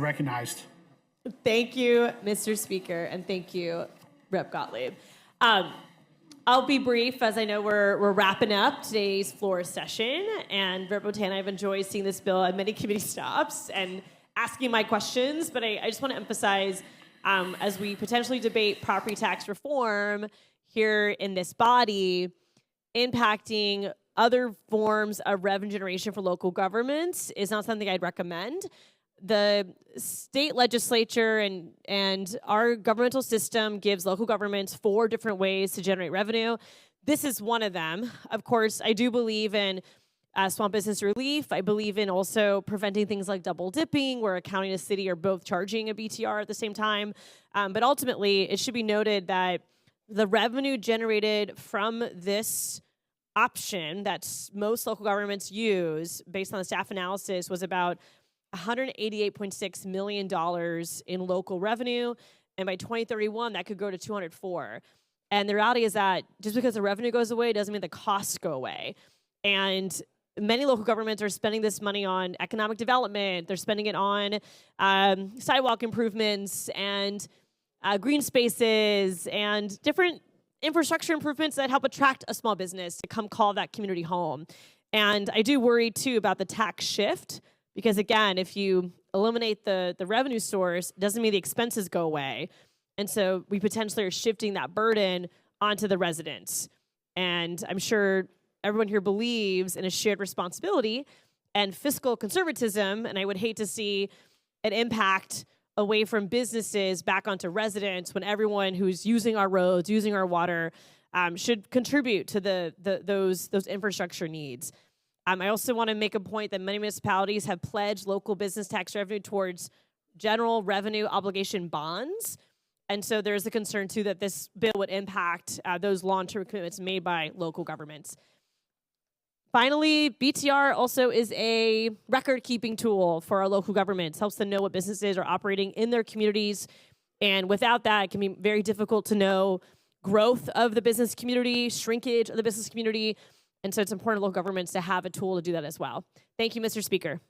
Recognized. Thank you, Mr. Speaker, and thank you, Rep. Gottlieb. I'll be brief, as I know we're wrapping up today's floor session, and Rep. Botana, I've enjoyed seeing this bill at many committee stops and asking my questions, but I just want to emphasize, as we potentially debate property tax reform here in this body, impacting other forms of revenue generation for local governments is not something I'd recommend. The state legislature and our governmental system gives local governments 4 different ways to generate revenue. This is one of them. Of course, I do believe in small business relief. I believe in also preventing things like double dipping, where a county and a city are both charging a BTR at the same time. But ultimately, it should be noted that the revenue generated from this option that most local governments use, based on the staff analysis, was about $188.6 million in local revenue, and by 2031, that could go to 204. And the reality is that just because the revenue goes away doesn't mean the costs go away. And many local governments are spending this money on economic development. They're spending it on sidewalk improvements and green spaces and different infrastructure improvements that help attract a small business to come call that community home. And I do worry, too, about the tax shift, because, again, if you eliminate the revenue source, it doesn't mean the expenses go away. And so we potentially are shifting that burden onto the residents. And I'm sure everyone here believes in a shared responsibility and fiscal conservatism, and I would hate to see an impact away from businesses back onto residents when everyone who's using our roads, using our water, should contribute to those infrastructure needs. I also want to make a point that many municipalities have pledged local business tax revenue towards general revenue obligation bonds. And so there's a concern, too, that this bill would impact those long-term commitments made by local governments. Finally, BTR also is a record-keeping tool for our local governments. Helps them know what businesses are operating in their communities. And without that, it can be very difficult to know growth of the business community, shrinkage of the business community. And so it's important for local governments to have a tool to do that as well. Thank you, Mr. Speaker.